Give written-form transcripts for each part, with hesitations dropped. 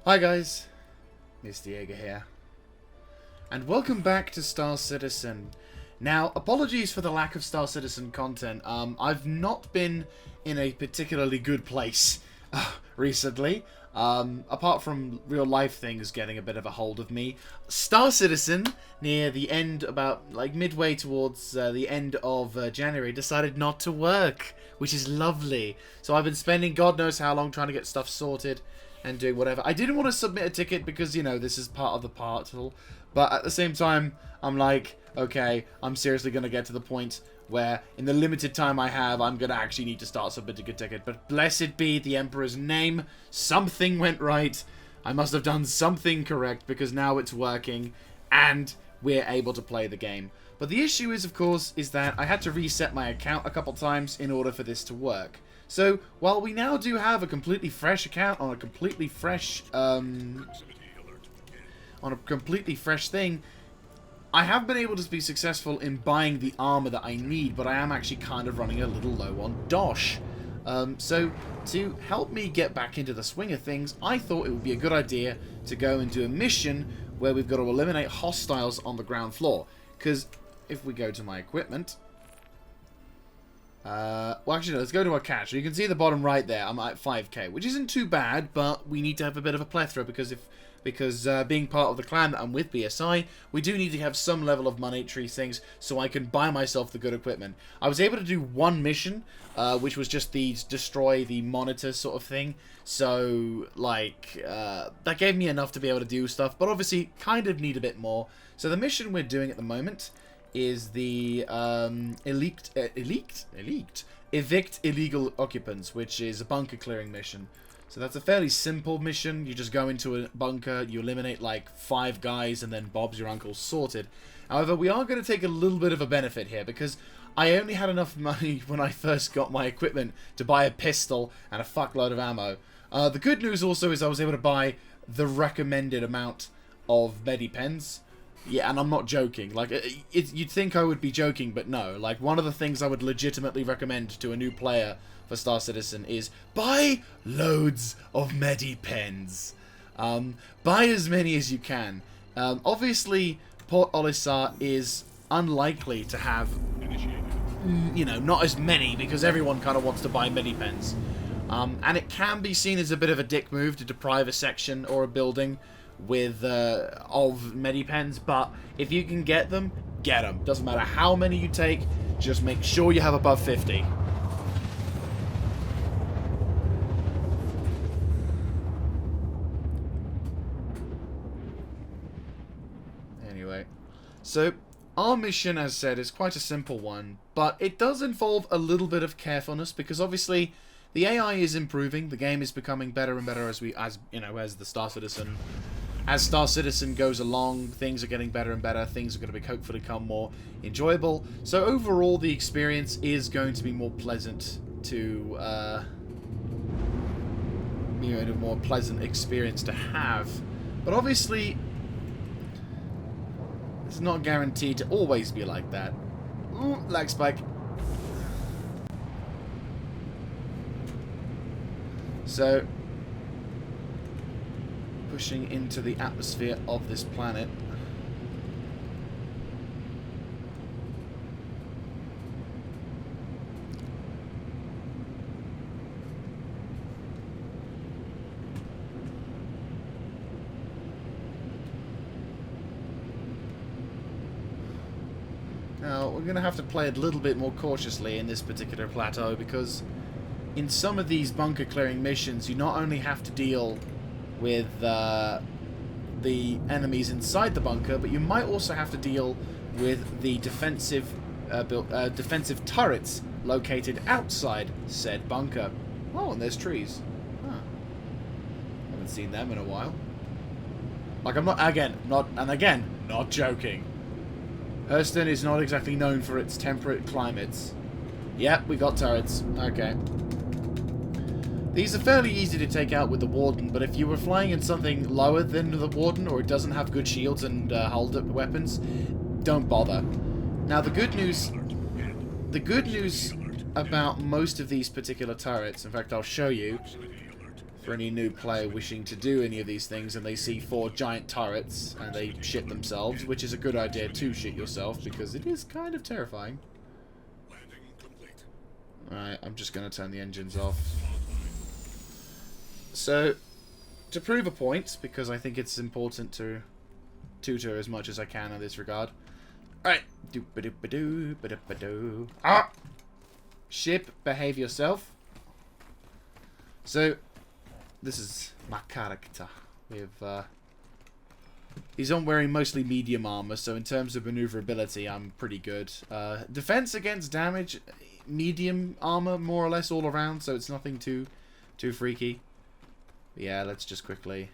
Hi guys, Mr. Jaeger here, and welcome back to Star Citizen. Now, apologies for the lack of Star Citizen content. I've not been in a particularly good place recently, apart from real life things getting a bit of a hold of me. Star Citizen, near the end, about like midway towards the end of January, decided not to work, which is lovely. So I've been spending God knows how long trying to get stuff sorted and doing whatever. I didn't want to submit a ticket because, you know, this is part of the parcel. But at the same time, I'm like, okay, I'm seriously going to get to the point where, in the limited time I have, I'm going to actually need to start submitting a ticket. But blessed be the Emperor's name, something went right. I must have done something correct because now it's working and we're able to play the game. But the issue is, of course, is that I had to reset my account a couple times in order for this to work. So, while we now do have a completely fresh account on a completely fresh, thing, I have been able to be successful in buying the armor that I need, but I am actually kind of running a little low on dosh. So, to help me get back into the swing of things, I thought it would be a good idea to go and do a mission where we've got to eliminate hostiles on the ground floor. Because if we go to my equipment... well, actually, no, let's go to our cache. So you can see at the bottom right there, I'm at 5k, which isn't too bad, but we need to have a bit of a plethora because being part of the clan that I'm with, BSI, we do need to have some level of monetary things so I can buy myself the good equipment. I was able to do one mission, which was just the destroy the monitor sort of thing. So, like, that gave me enough to be able to do stuff, but obviously kind of need a bit more. So the mission we're doing at the moment is the evict illegal occupants, which is a bunker clearing mission. So that's a fairly simple mission. You just go into a bunker, you eliminate like 5 guys, and then Bob's your uncle sorted. However, we are going to take a little bit of a benefit here because I only had enough money when I first got my equipment to buy a pistol and a fuckload of ammo. The good news also is I was able to buy the recommended amount of medipens. Yeah, and I'm not joking. Like, you'd think I would be joking, but no. Like, one of the things I would legitimately recommend to a new player for Star Citizen is buy loads of medipens. Buy as many as you can. Obviously, Port Olisar is unlikely to have, you know, not as many because everyone kind of wants to buy medipens. And it can be seen as a bit of a dick move to deprive a section or a building with of medipens, but if you can get them, get them. Doesn't matter how many you take, just make sure you have above 50. Anyway, so our mission, as said, is quite a simple one, but it does involve a little bit of carefulness because obviously the AI is improving, the game is becoming better and better as Star Citizen goes along, things are getting better and better, things are going to hopefully become more enjoyable. So overall, the experience is going to be more pleasant to, a more pleasant experience to have. But obviously, it's not guaranteed to always be like that. Ooh, lag spike. So, pushing into the atmosphere of this planet. Now, we're going to have to play it a little bit more cautiously in this particular plateau because in some of these bunker clearing missions, you not only have to deal with the enemies inside the bunker, but you might also have to deal with the defensive turrets located outside said bunker. Oh, and there's trees. Huh. Haven't seen them in a while. Like, I'm not joking. Hurston is not exactly known for its temperate climates. Yep, we got turrets. Okay. These are fairly easy to take out with the Warden, but if you were flying in something lower than the Warden, or it doesn't have good shields and hull weapons, don't bother. Now, the good news about most of these particular turrets, in fact, I'll show you. For any new player wishing to do any of these things and they see 4 giant turrets and they shit themselves, which is a good idea to shit yourself because it is kind of terrifying. Alright, I'm just going to turn the engines off. So, to prove a point, because I think it's important to tutor as much as I can in this regard. Alright. Ah! Ship, behave yourself. So, this is my character. We have, he's on wearing mostly medium armor, so in terms of maneuverability, I'm pretty good. Defense against damage, medium armor, more or less all around, so it's nothing too freaky. But yeah, let's just quickly...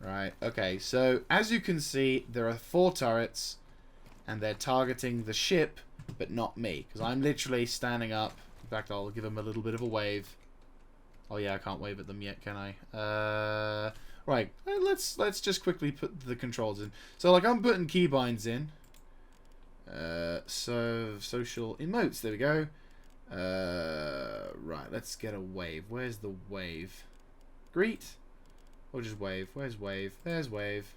Right, okay, so as you can see, there are 4 turrets, and they're targeting the ship, but not me, because I'm literally standing up. In fact, I'll give them a little bit of a wave. Oh yeah, I can't wave at them yet, can I? Right, let's just quickly put the controls in. So, like, I'm putting keybinds in. So, social emotes, there we go. Right, let's get a wave. Where's the wave? Greet? Or just wave? Where's wave? There's wave.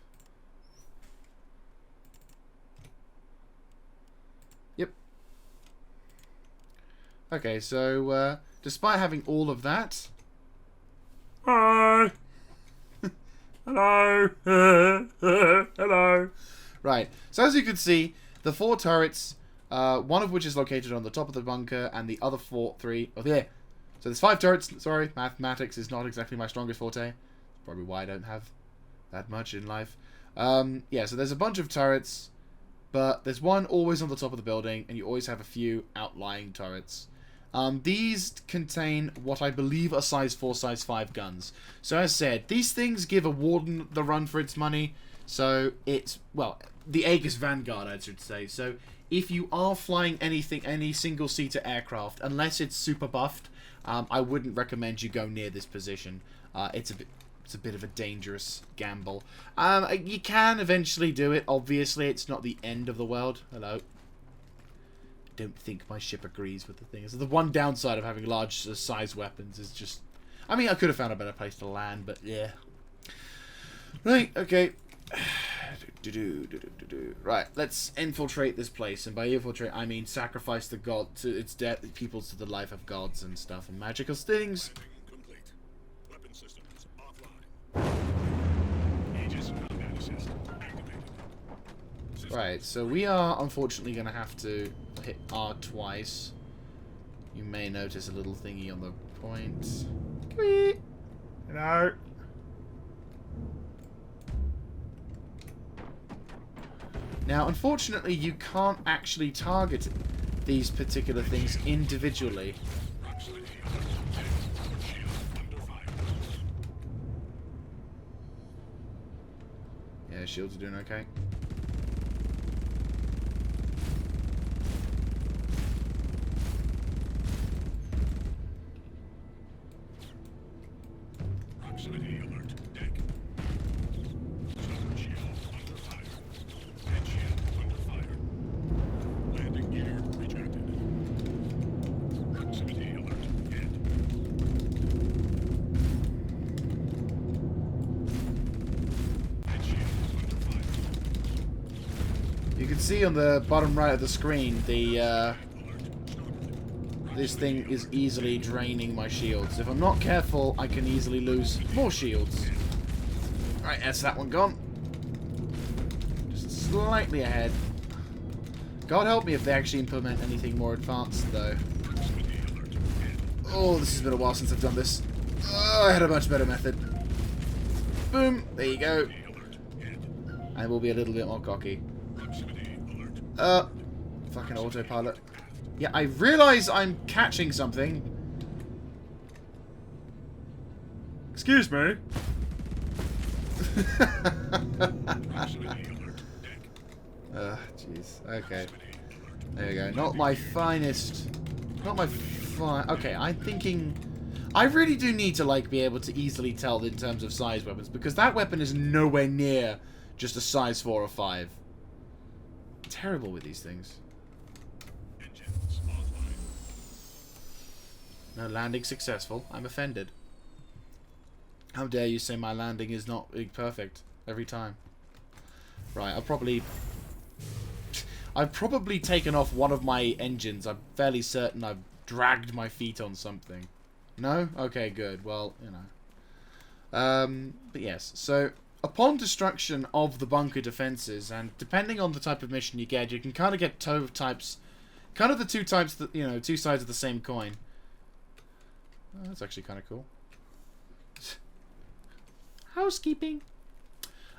Yep. Okay, so, despite having all of that... Hi! Hello! Hello! Right, so as you can see, the 4 turrets, one of which is located on the top of the bunker, and the other 3... Oh, there! So there's 5 turrets, sorry, mathematics is not exactly my strongest forte. Probably why I don't have that much in life. Yeah, so there's a bunch of turrets, but there's one always on the top of the building, and you always have a few outlying turrets. These contain what I believe are size 4, size 5 guns. So as said, these things give a warden the run for its money. So it's, well, the Aegis Vanguard, I should say. So if you are flying anything, any single-seater aircraft, unless it's super buffed, I wouldn't recommend you go near this position. It's a bit of a dangerous gamble. You can eventually do it. Obviously, it's not the end of the world. Hello. Don't think my ship agrees with the thing. So the one downside of having large size weapons is just... I mean, I could have found a better place to land, but yeah. Right, okay. Right, let's infiltrate this place. And by infiltrate, I mean sacrifice the god to its people to the life of gods and stuff and magical things. Right, so we are unfortunately going to have to hit R twice. You may notice a little thingy on the point. Hello. Now, unfortunately, you can't actually target these particular things individually. Yeah, shields are doing okay. See on the bottom right of the screen, the this thing is easily draining my shields. If I'm not careful, I can easily lose more shields. Right, that's that one gone. Just slightly ahead. God help me if they actually implement anything more advanced, though. Oh, this has been a while since I've done this. Oh, I had a much better method. Boom, there you go. And we'll be a little bit more cocky. Fucking autopilot. Yeah, I realise I'm catching something. Excuse me. Jeez. Okay. There you go. Not my finest. Not my fine. Okay, I'm thinking... I really do need to, like, be able to easily tell in terms of size weapons, because that weapon is nowhere near just a size 4 or 5. Terrible with these things. No, landing successful. I'm offended. How dare you say my landing is not perfect every time. Right, I've probably taken off one of my engines. I'm fairly certain I've dragged my feet on something. No? Okay, good. Well, you know. But yes, so upon destruction of the bunker defenses, and depending on the type of mission you get, you can kind of get two types, kind of the two types that, you know, two sides of the same coin. Oh, that's actually kind of cool. Housekeeping.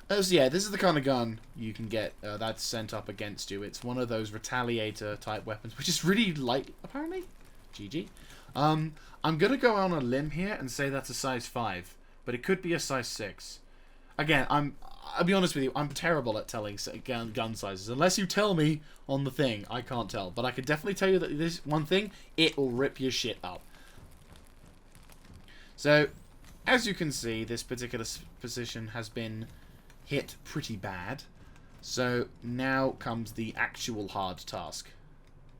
So yeah, this is the kind of gun you can get that's sent up against you. It's one of those retaliator type weapons, which is really light, apparently. GG. I'm gonna go on a limb here and say that's a size 5, but it could be a size 6. Again, I'll be honest with you, I'm terrible at telling gun sizes. Unless you tell me on the thing, I can't tell. But I can definitely tell you that this one thing, it will rip your shit up. So, as you can see, this particular position has been hit pretty bad. So now comes the actual hard task.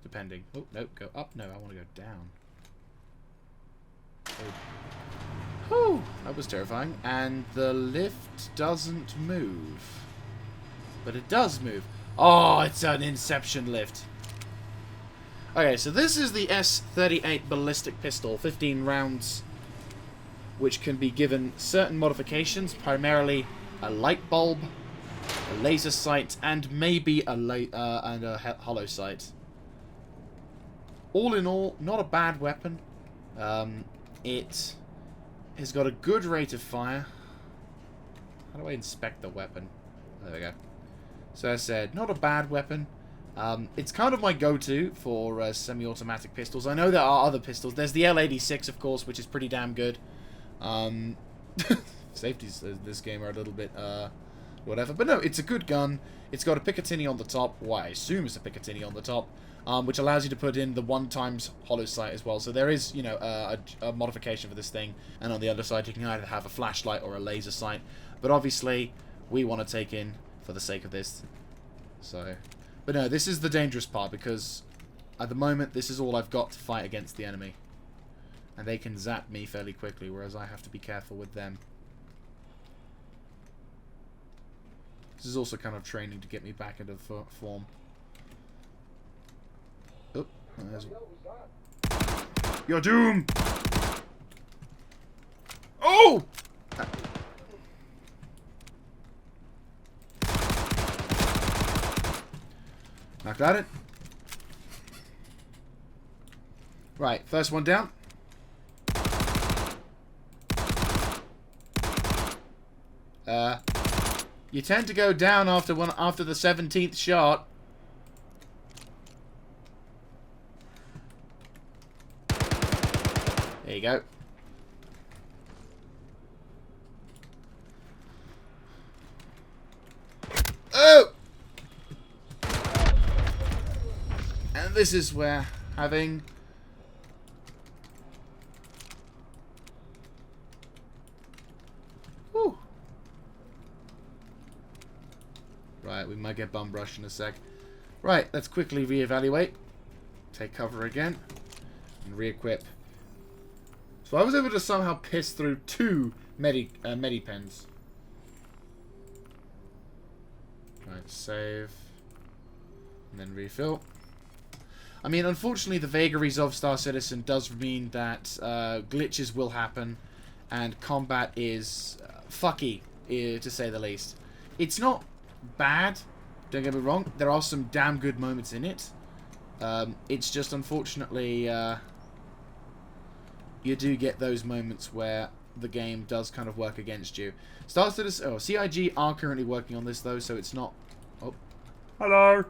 Depending. Oh, no, go up. No, I want to go down. Oh. Whew, that was terrifying. And the lift doesn't move. But it does move. Oh, it's an Inception lift. Okay, so this is the S-38 ballistic pistol. 15 rounds, which can be given certain modifications, primarily a light bulb, a laser sight, and maybe a hollow sight. All in all, not a bad weapon. It has got a good rate of fire. How do I inspect the weapon? There we go. So as I said, not a bad weapon. It's kind of my go-to for semi-automatic pistols. I know there are other pistols. There's the L86, of course, which is pretty damn good. Safeties in this game are a little bit, whatever. But no, it's a good gun. It's got a Picatinny on the top. Well, I assume it's a Picatinny on the top. Which allows you to put in the 1x hollow sight as well. So there is, you know, a modification for this thing. And on the other side, you can either have a flashlight or a laser sight. But obviously, we want to take in, for the sake of this. So, but no, this is the dangerous part, because at the moment, this is all I've got to fight against the enemy. And they can zap me fairly quickly, whereas I have to be careful with them. This is also kind of training to get me back into form. Oh, there's... Your doom! Oh! Knocked at it. Right, first one down. You tend to go down after the 17th shot. There you go. Oh! And this is where having... Whew. Right, we might get bum rushed in a sec. Right, let's quickly reevaluate. Take cover again. And re-equip. So I was able to somehow piss through 2 medipens. Right, save. And then refill. I mean, unfortunately, the vagaries of Star Citizen does mean that glitches will happen. And combat is fucky, to say the least. It's not bad, don't get me wrong. There are some damn good moments in it. It's just, unfortunately... you do get those moments where the game does kind of work against you. Star Citizen, CIG are currently working on this though, so it's not... Oh. Hello!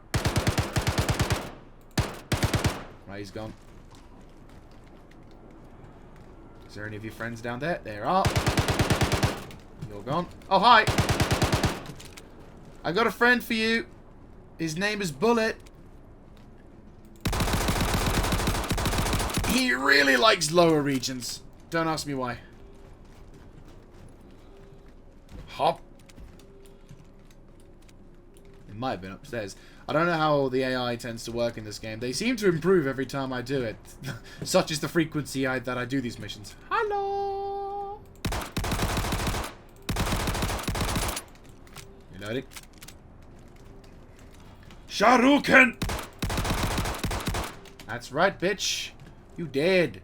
Right, he's gone. Is there any of your friends down there? There are. You're gone. Oh, hi! I got a friend for you. His name is Bullet. He really likes lower regions. Don't ask me why. Hop. It might have been upstairs. I don't know how the AI tends to work in this game. They seem to improve every time I do it. Such is the frequency that I do these missions. Hello! Reloading. Sharukan! That's right, bitch. You dead.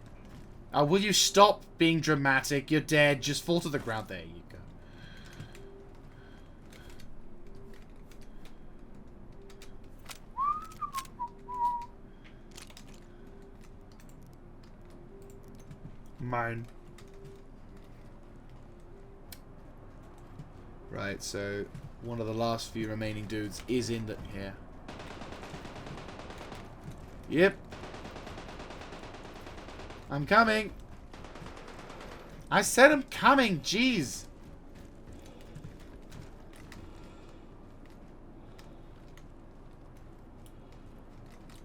Will you stop being dramatic? You're dead. Just fall to the ground. There you go. Mine. Right, so one of the last few remaining dudes is in here. Yep. I'm coming. I said I'm coming. Jeez.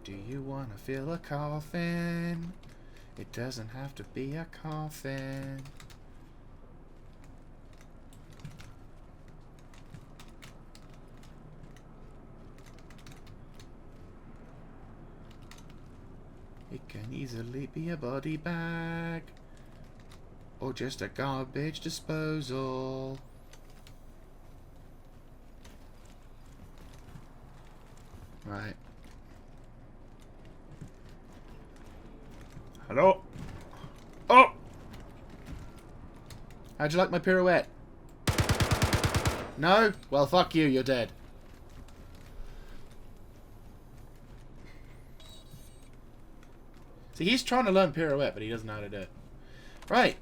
Do you want to feel a coffin? It doesn't have to be a coffin. It can easily be a body bag. Or just a garbage disposal. Right. Hello? Oh! How'd you like my pirouette? No? Well, fuck you, you're dead. See, he's trying to learn pirouette, but he doesn't know how to do it. Right.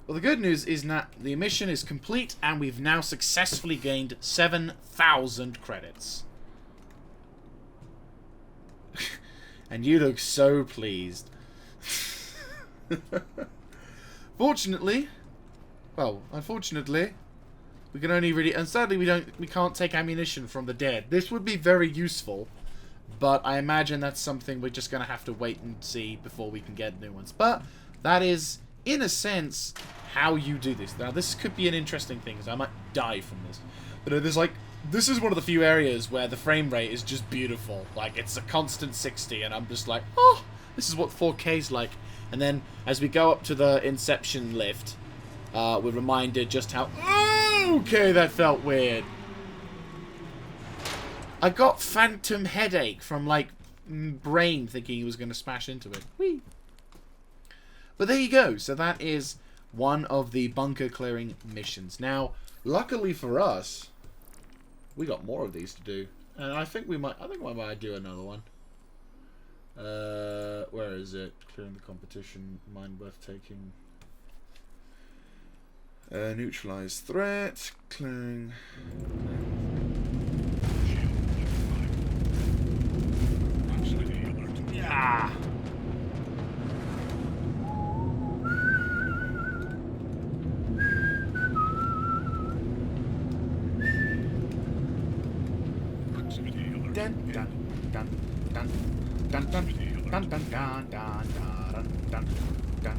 Well, the good news is that the mission is complete, and we've now successfully gained 7,000 credits. And you look so pleased. Fortunately, well, unfortunately, we can only really, and sadly we can't take ammunition from the dead. This would be very useful, but I imagine that's something we're just going to have to wait and see before we can get new ones. But that is, in a sense, how you do this. Now, this could be an interesting thing, because I might die from this. But there's like, this is one of the few areas where the frame rate is just beautiful. Like, it's a constant 60, and I'm just like, oh, this is what 4K's like. And then, as we go up to the Inception lift, we're reminded just how... Okay, that felt weird. I got phantom headache from, like, brain thinking he was going to smash into it. Whee! But there you go. So that is one of the bunker clearing missions. Now, luckily for us, we got more of these to do. And I think we might do another one. Where is it? Clearing the competition, mine worth taking. Neutralize threat, clearing. Yeah. Dun dun dun dun. Dun dun dun dun dun dun dun dun dun dun dun.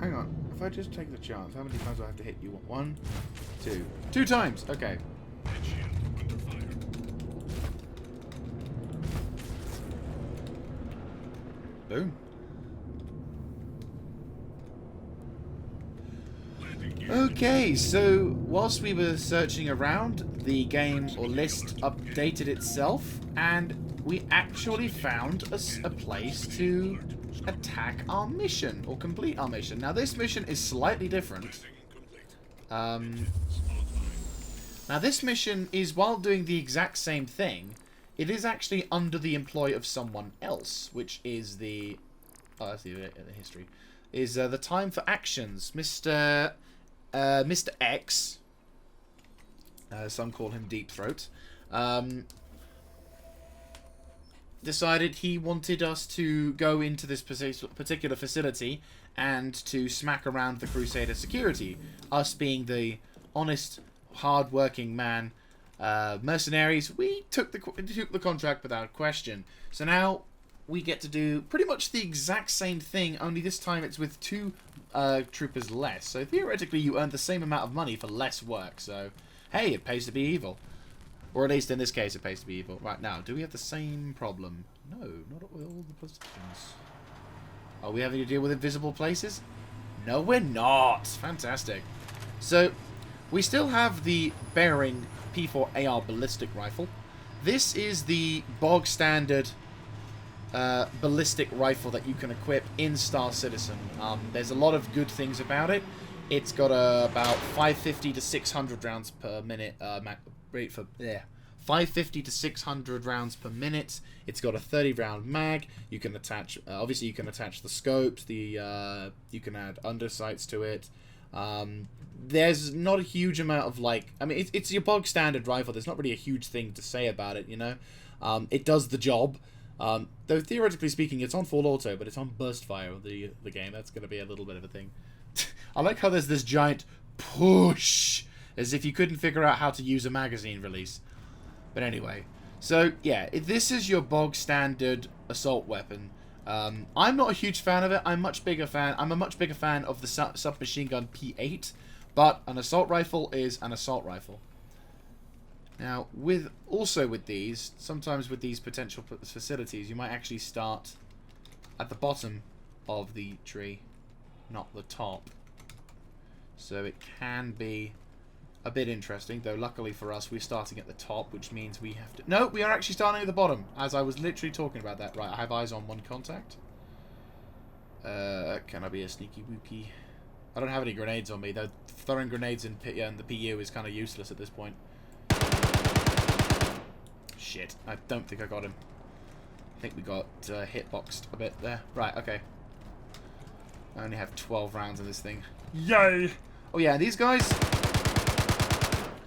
Hang on, if I just take the chance, how many times do I have to hit you? 1, 2. 2 times! Okay. Boom. Okay, so whilst we were searching around, the game or list updated itself, and we actually found a place to attack our mission, or complete our mission. Now this mission is slightly different. Now this mission is, while doing the exact same thing, it is actually under the employ of someone else, which is the... Oh, that's the history. Is the time for actions. Mr. X Some call him Deep Throat. Decided he wanted us to go into this particular facility and to smack around the Crusader security. Us being the honest, hard-working man mercenaries, we took the contract without question. So now we get to do pretty much the exact same thing, only this time it's with 2 troopers less. So theoretically you earn the same amount of money for less work. So, hey, it pays to be evil. Or at least in this case, it pays to be evil. Right, now, do we have the same problem? No, not with all the positions. Are we having to deal with invisible places? No, we're not. Fantastic. So, we still have the Bearing P4AR ballistic rifle. This is the bog standard ballistic rifle that you can equip in Star Citizen. There's a lot of good things about it. It's got about 550 to 600 rounds per minute rate for 550 to 600 rounds per minute. It's got a 30 round mag. You can attach obviously you can attach the scopes, you can add undersights to it. There's not a huge amount of it's your bog standard rifle. There's not really a huge thing to say about it, you know. It does the job. Though theoretically speaking it's on full auto, but it's on burst fire the game. That's going to be a little bit of a thing. I like how there's this giant push, as if you couldn't figure out how to use a magazine release. But anyway, so yeah, this is your bog standard assault weapon. I'm not a huge fan of it. I'm a much bigger fan of the submachine gun P8, but an assault rifle is an assault rifle. Now, with these, sometimes with these potential facilities, you might actually start at the bottom of the tree, not the top. So it can be a bit interesting, though luckily for us, we're starting at the top, which means we have to... No, we are actually starting at the bottom, as I was literally talking about that. Right, I have eyes on one contact. Can I be a sneaky wookie? I don't have any grenades on me, though throwing grenades in the PU is kind of useless at this point. Shit, I don't think I got him. I think we got hitboxed a bit there. Right, okay. I only have 12 rounds of this thing. Yay! Oh yeah, these guys...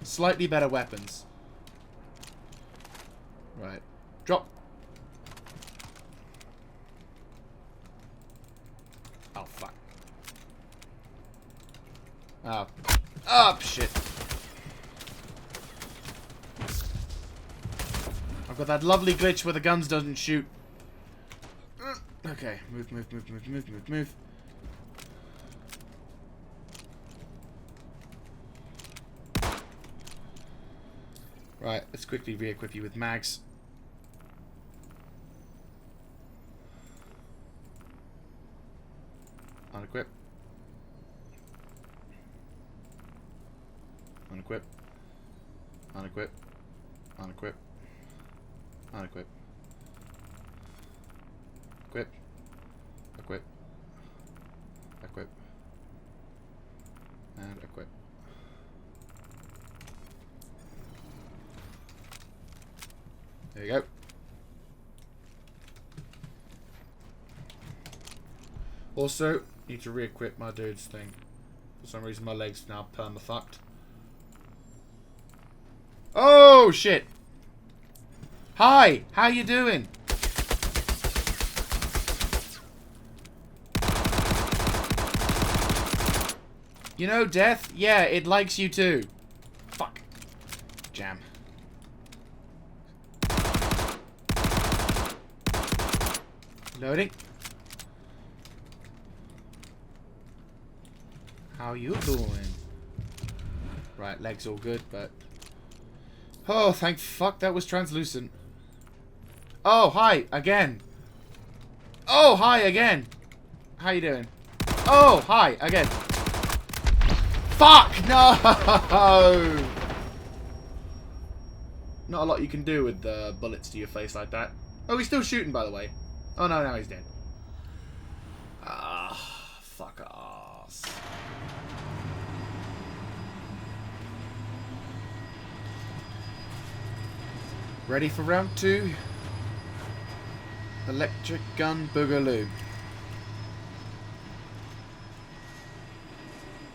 slightly better weapons. Right. Drop. Oh, fuck. Oh. Oh, shit. I've got that lovely glitch where the guns doesn't shoot. Okay. Move. Right, let's quickly re-equip you with mags. Unequip. Unequip. Unequip. Unequip. Unequip. Equip. Equip. Equip. And equip. There you go. Also, need to re-equip my dude's thing. For some reason, my leg's now perma-fucked. Oh, shit! Hi! How you doing? You know, Death? Yeah, it likes you too. Fuck. Jam. Loading. How you doing? Right, legs all good, but... oh, thank fuck that was translucent. Oh, hi, again. Oh, hi, again. How you doing? Oh, hi, again. Fuck, no! Not a lot you can do with bullets to your face like that. Oh, he's still shooting, by the way. Oh, no, now he's dead. Ah, fuck ass. Ready for round 2? Electric gun boogaloo.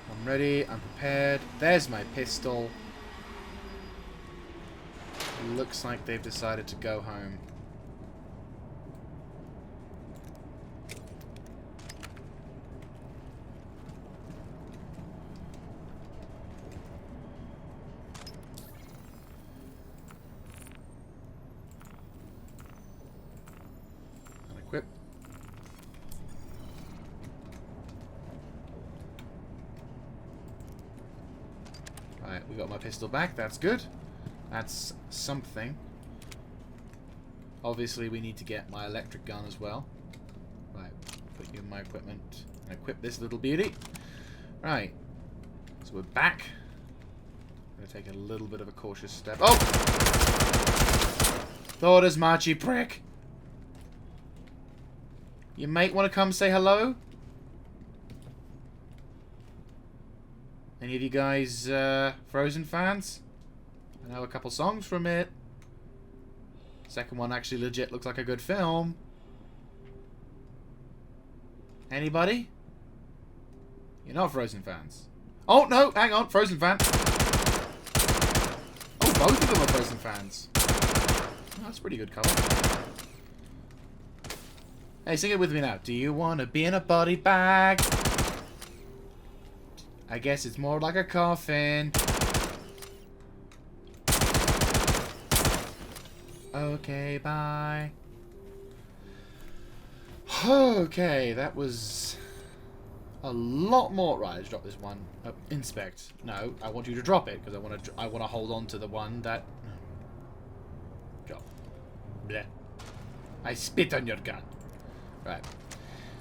I'm ready, I'm prepared. There's my pistol. looks like they've decided to go home. Unequip. Right, we got my pistol back. That's good. That's something. Obviously, we need to get my electric gun as well. Right, put you in my equipment and equip this little beauty. Right, so we're back. I'm going to take a little bit of a cautious step. Oh! Thought as much, you prick. You might want to come say hello? Any of you guys Frozen fans? I know a couple songs from it. Second one actually legit looks like a good film. Anybody? You're not Frozen fans. Oh, no, hang on, Frozen fan. Oh, both of them are Frozen fans. Oh, that's a pretty good cover. Hey, sing it with me now. Do you want to be in a body bag? I guess it's more like a coffin. Okay, bye. Okay, that was a lot more. Right, let's drop this one. Inspect. No, I want you to drop it because I want to hold on to the one that. Drop. Bleh. I spit on your gun. Right.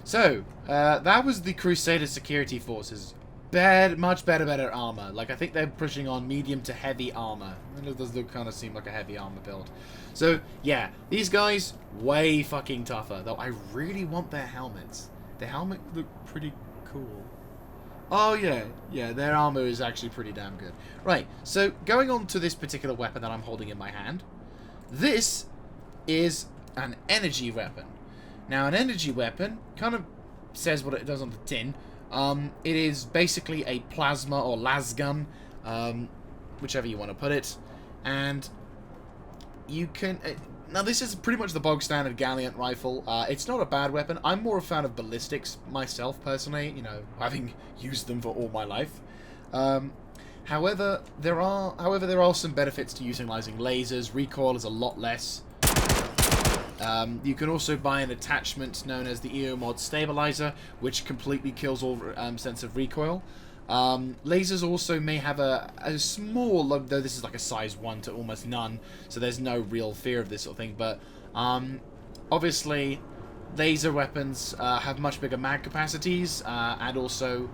So that was the Crusader Security Forces. Much better armor. Like, I think they're pushing on medium to heavy armor. And it does kind of seem like a heavy armor build. So, yeah. These guys, way fucking tougher. Though I really want their helmets. Their helmet look pretty cool. Oh, yeah. Yeah, their armor is actually pretty damn good. Right, so going on to this particular weapon that I'm holding in my hand. This is an energy weapon. Now, an energy weapon kind of says what it does on the tin. It is basically a plasma or lasgun, whichever you want to put it, and you can... now, this is pretty much the bog standard Gallant rifle. It's not a bad weapon. I'm more a fan of ballistics myself, personally, you know, having used them for all my life. However, there are some benefits to utilizing lasers. Recoil is a lot less. You can also buy an attachment known as the EO-Mod Stabilizer, which completely kills all sense of recoil. Lasers also may have a small, though this is like a size 1 to almost none, so there's no real fear of this sort of thing, but obviously laser weapons have much bigger mag capacities, and also,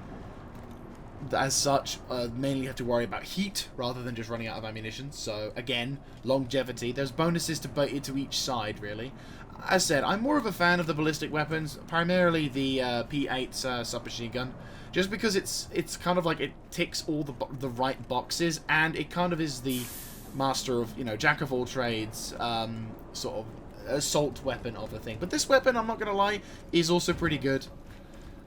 as such, mainly have to worry about heat rather than just running out of ammunition. So again, longevity. There's bonuses to each side, really. As said, I'm more of a fan of the ballistic weapons, primarily the P8 submachine gun, just because it's kind of like it ticks all the right boxes, and it kind of is the master of, you know, jack of all trades, sort of assault weapon of the thing. But this weapon, I'm not gonna lie, is also pretty good.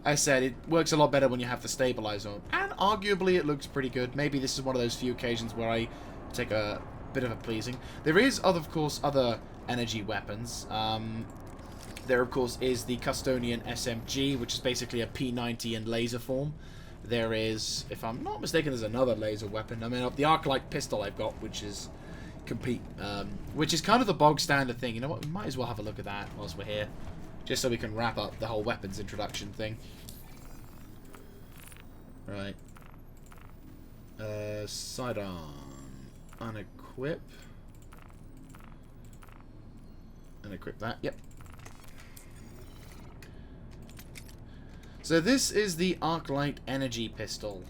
I said, it works a lot better when you have the stabilizer on. And arguably it looks pretty good. Maybe this is one of those few occasions where I take a bit of a pleasing. There is, of course, other energy weapons. There, of course, is the Custodian SMG, which is basically a P90 in laser form. There is, if I'm not mistaken, there's another laser weapon. I mean, the arc-light pistol I've got, which is which is kind of the bog standard thing. You know what? We might as well have a look at that whilst we're here. Just so we can wrap up the whole weapons introduction thing. Right. Sidearm. Unequip. Unequip that. Yep. So this is the Arc-Light Energy Pistol.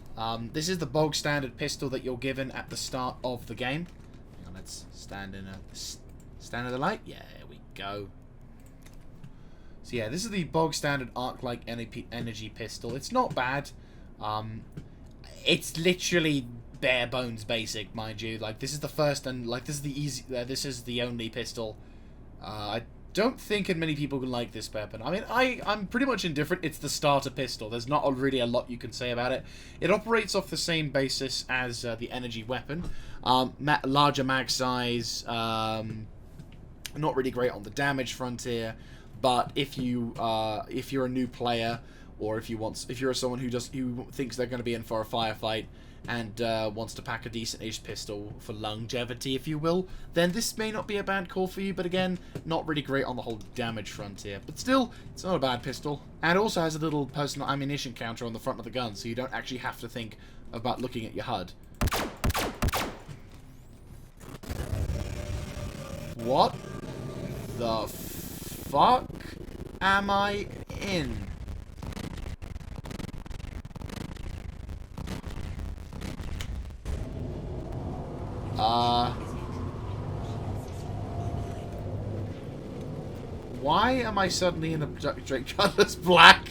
This is the bog standard pistol that you're given at the start of the game. Hang on, let's stand in the light. Yeah, there we go. So yeah, this is the bog standard Arc-Light Energy Pistol. It's not bad. It's literally bare bones basic, mind you. Like, this is the first and like this is the only pistol. I don't think many people like this weapon. I mean, I'm pretty much indifferent. It's the starter pistol. There's not really a lot you can say about it. It operates off the same basis as the energy weapon. Larger mag size, not really great on the damage frontier, but if you're a new player, or if you're someone who thinks they're going to be in for a firefight and wants to pack a decent-ish pistol for longevity, if you will, then this may not be a bad call for you. But again, not really great on the whole damage frontier. But still, it's not a bad pistol. And it also has a little personal ammunition counter on the front of the gun, so you don't actually have to think about looking at your HUD. What the fuck am I in? Why am I suddenly in a Drake Cutlass Black?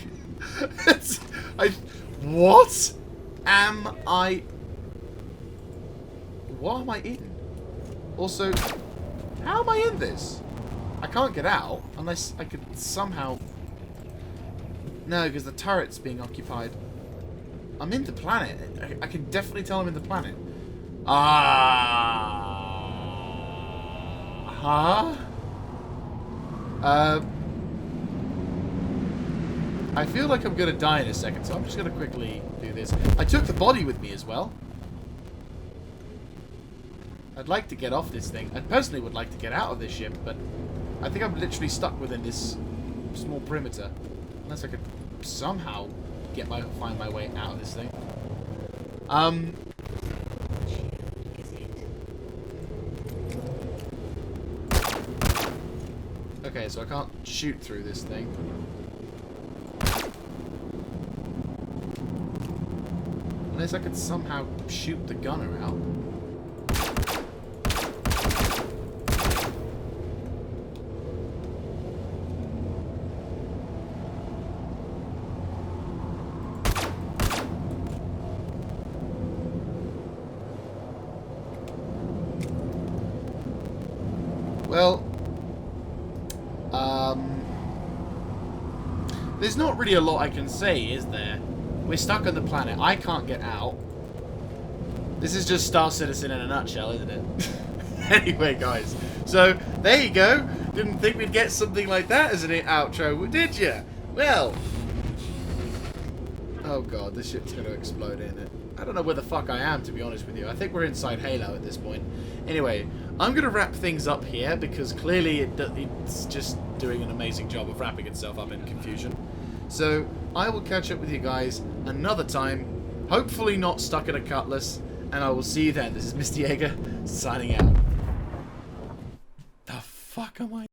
What am I... What am I in? Also, how am I in this? I can't get out unless I could somehow... No, because the turret's being occupied. I'm in the planet. I can definitely tell I'm in the planet. Huh? I feel like I'm gonna die in a second, so I'm just gonna quickly do this. I took the body with me as well. I'd like to get off this thing. I personally would like to get out of this ship, but I think I'm literally stuck within this small perimeter. Unless I could somehow find my way out of this thing. Okay, so I can't shoot through this thing. Unless I could somehow shoot the gunner out. Well, there's not really a lot I can say, is there? We're stuck on the planet. I can't get out. This is just Star Citizen in a nutshell, isn't it? Anyway, guys. So, there you go. Didn't think we'd get something like that as an outro, did you? Well. Oh god, this ship's going to explode, isn't it? I don't know where the fuck I am, to be honest with you. I think we're inside Halo at this point. Anyway, I'm going to wrap things up here, because clearly it's just doing an amazing job of wrapping itself up in confusion. So, I will catch up with you guys another time, hopefully not stuck in a cutlass, and I will see you then. This is Mr. Jaeger, signing out. The fuck am I...